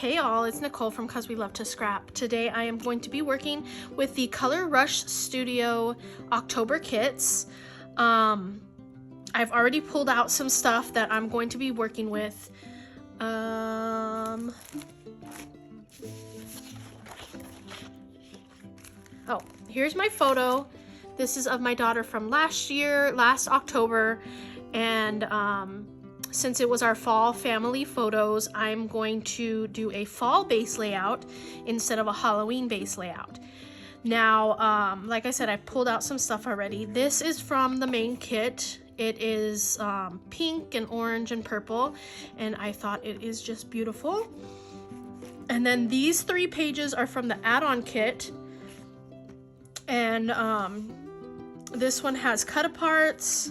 Hey all, it's Nicole from Cause We Love to Scrap. Today I am going to be working with the Color Rush Studio October kits. I've already pulled out some stuff that I'm going to be working with. Oh, here's my photo. This is of my daughter from last October, and since it was our fall family photos, I'm going to do a fall base layout instead of a Halloween base layout. Now, like I said, I pulled out some stuff already. This is from the main kit. It is pink and orange and purple, and I thought it is just beautiful. And then these 3 pages are from the add-on kit, and this one has cut-aparts.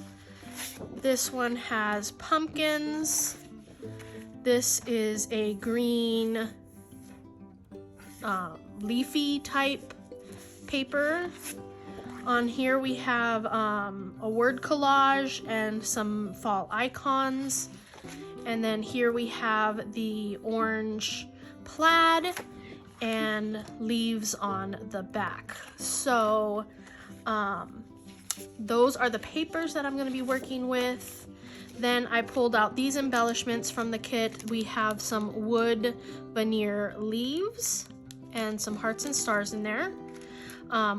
This one has pumpkins. This is a green leafy type paper. On here we have a word collage and some fall icons. And then here we have the orange plaid and leaves on the back. So those are the papers that I'm going to be working with. Then I pulled out these embellishments from the kit. We have some wood veneer leaves and some hearts and stars in there.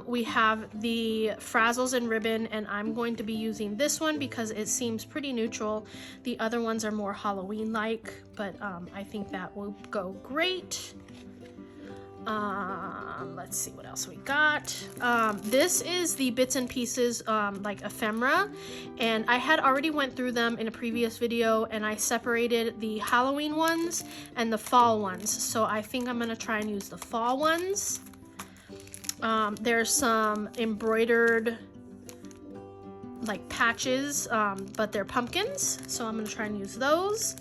We have the frazzles and ribbon, and I'm going to be using this one because it seems pretty neutral. The other ones are more Halloween-like, but I think that will go great. Let's see what else we got. This is the bits and pieces, like ephemera, and I had already went through them in a previous video, and I separated the Halloween ones and the fall ones. So I think I'm gonna try and use the fall ones. There's some embroidered like patches, but they're pumpkins, so I'm gonna try and use those.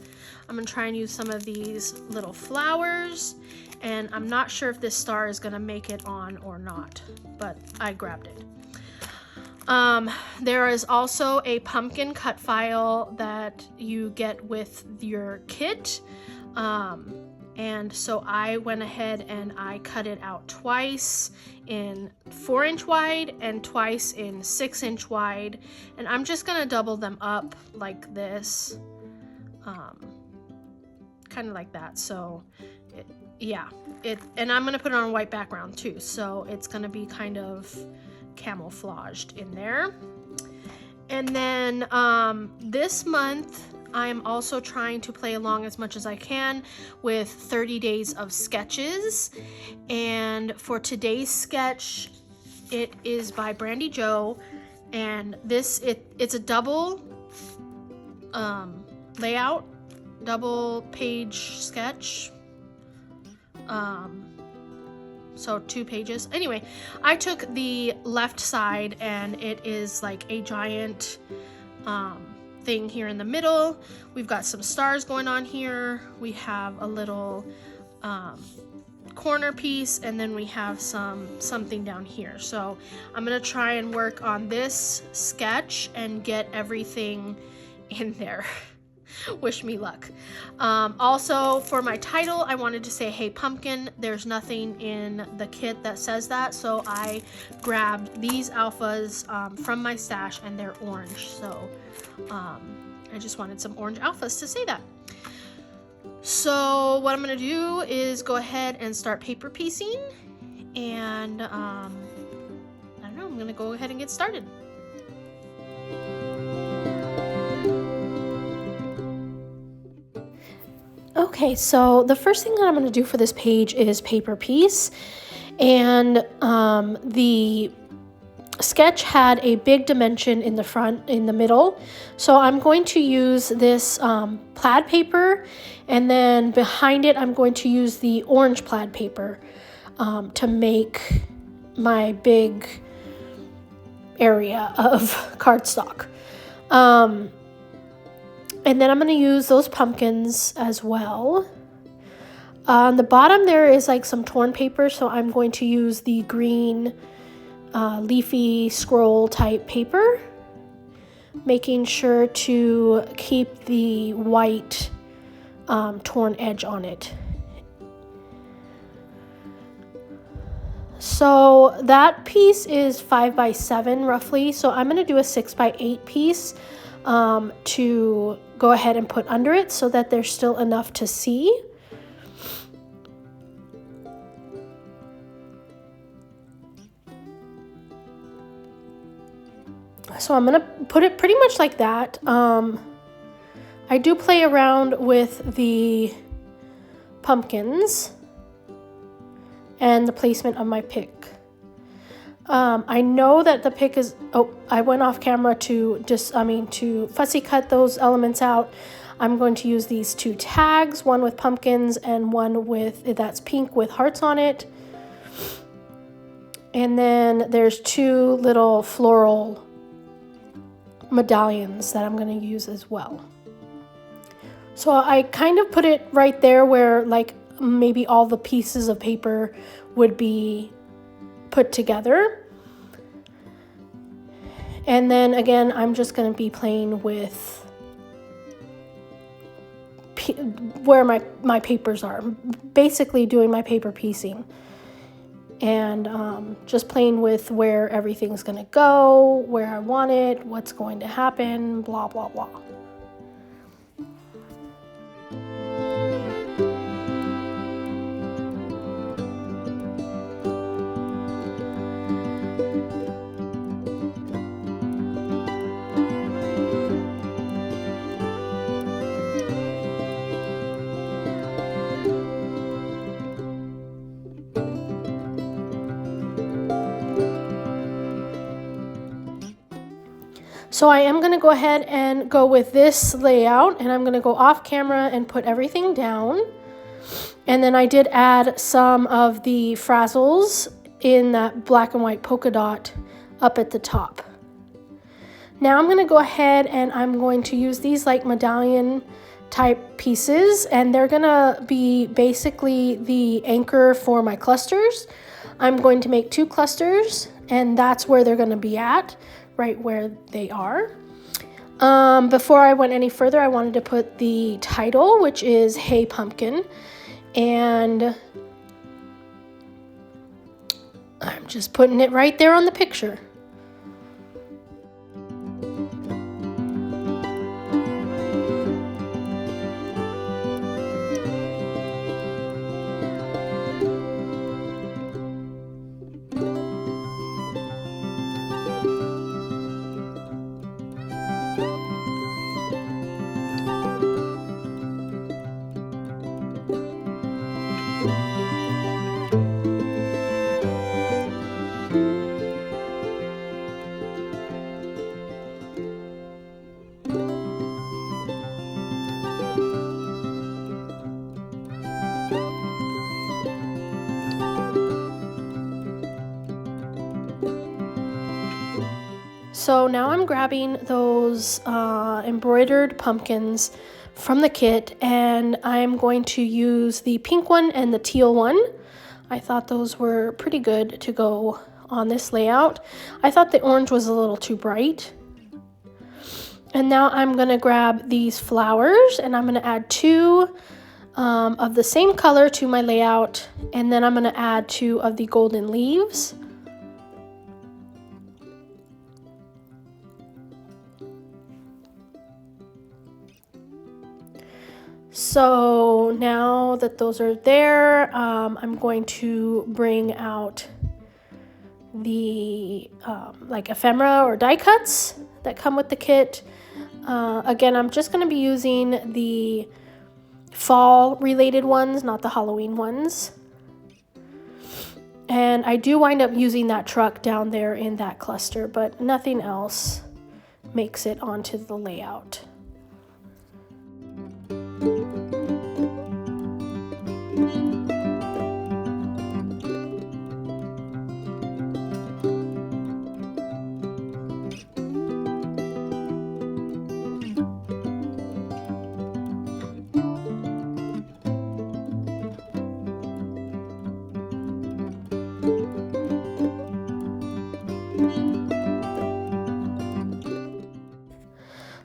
I'm gonna try and use some of these little flowers, and I'm not sure if this star is gonna make it on or not, but I grabbed it. There is also a pumpkin cut file that you get with your kit, and so I went ahead and I cut it out twice in 4-inch wide and twice in 6-inch wide, and I'm just gonna double them up like this, kind of like that. So and I'm gonna put it on a white background too, so it's gonna be kind of camouflaged in there. And then this month I'm also trying to play along as much as I can with 30 days of sketches, and for today's sketch it is by Brandy Joe, and it's a double layout, double page sketch, so 2 pages. Anyway, I took the left side, and it is like a giant thing here in the middle. We've got some stars going on here. We have a little corner piece, and then we have something down here. So I'm gonna try and work on this sketch and get everything in there. Wish me luck. Also, for my title, I wanted to say "Hey Pumpkin." There's nothing in the kit that says that, so I grabbed these alphas from my stash, and they're orange, so I just wanted some orange alphas to say that. So what I'm gonna do is go ahead and start paper piecing, and I don't know, I'm gonna go ahead and get started. Okay, so the first thing that I'm going to do for this page is paper piece, and the sketch had a big dimension in the front, in the middle, so I'm going to use this plaid paper, and then behind it I'm going to use the orange plaid paper to make my big area of cardstock. And then I'm going to use those pumpkins as well. On the bottom there is like some torn paper, so I'm going to use the green leafy scroll type paper, making sure to keep the white torn edge on it. So that piece is 5 by 7 roughly. So I'm going to do a 6 by 8 piece to go ahead and put under it so that there's still enough to see. So I'm going to put it pretty much like that. I do play around with the pumpkins and the placement of my pick. I know that the pick is, I went off camera to fussy cut those elements out. I'm going to use these 2 tags, one with pumpkins and one that's pink with hearts on it. And then there's 2 little floral medallions that I'm going to use as well. So I kind of put it right there where like maybe all the pieces of paper would be put together. And then again, I'm just going to be playing with where my papers are, basically doing my paper piecing, and just playing with where everything's going to go, where I want it, what's going to happen, blah, blah, blah. So I am going to go ahead and go with this layout, and I'm going to go off camera and put everything down. And then I did add some of the frazzles in that black and white polka dot up at the top. Now I'm going to go ahead and I'm going to use these like medallion type pieces, and they're going to be basically the anchor for my clusters. I'm going to make 2 clusters, and that's where they're going to be at, right where they are. Before I went any further, I wanted to put the title, which is Hey Pumpkin, and I'm just putting it right there on the picture. So now I'm grabbing those embroidered pumpkins from the kit, and I'm going to use the pink one and the teal one. I thought those were pretty good to go on this layout. I thought the orange was a little too bright. And now I'm going to grab these flowers, and I'm going to add 2 of the same color to my layout, and then I'm going to add 2 of the golden leaves. So now that those are there, I'm going to bring out the like ephemera or die cuts that come with the kit. Again, I'm just going to be using the fall related ones, not the Halloween ones. And I do wind up using that truck down there in that cluster, but nothing else makes it onto the layout.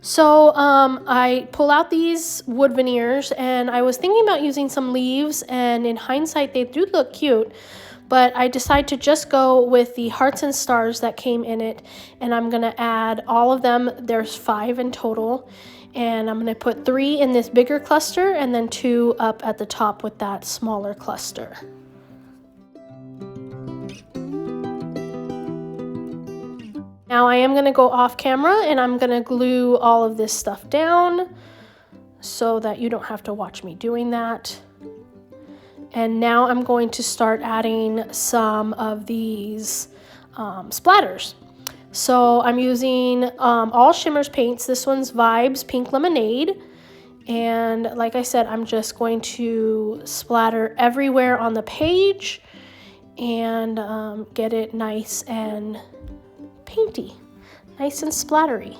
So I pull out these wood veneers, and I was thinking about using some leaves, and in hindsight they do look cute, but I decided to just go with the hearts and stars that came in it, and I'm gonna add all of them. There's 5 in total, and I'm gonna put 3 in this bigger cluster and then 2 up at the top with that smaller cluster. Now I am going to go off camera and I'm going to glue all of this stuff down so that you don't have to watch me doing that. And now I'm going to start adding some of these splatters. So I'm using all Shimmers paints. This one's Vibes Pink Lemonade. And like I said, I'm just going to splatter everywhere on the page and get it nice and painty, nice and splattery.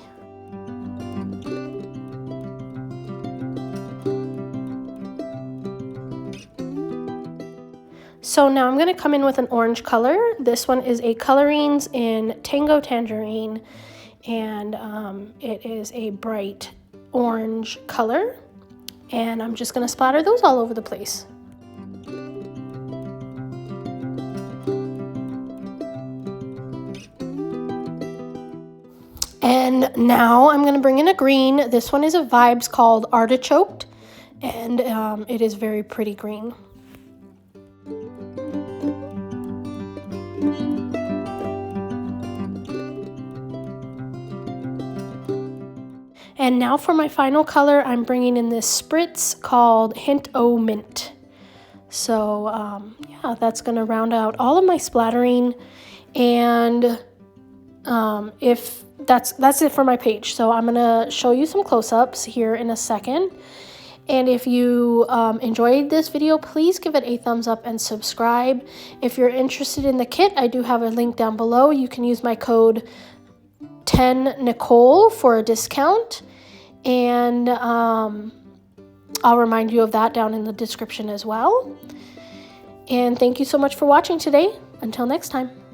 So now I'm going to come in with an orange color. This one is a Colorings in Tango Tangerine, and it is a bright orange color, and I'm just going to splatter those all over the place. And now I'm going to bring in a green. This one is a Vibes called Artichoke, and it is very pretty green. And now for my final color, I'm bringing in this spritz called Hint O Mint. So yeah, that's going to round out all of my splattering, and if that's it for my page. So I'm gonna show you some close-ups here in a second, and if you enjoyed this video, please give it a thumbs up and subscribe. If you're interested in the kit, I do have a link down below. You can use my code 10Nicole for a discount, and I'll remind you of that down in the description as well. And thank you so much for watching today. Until next time.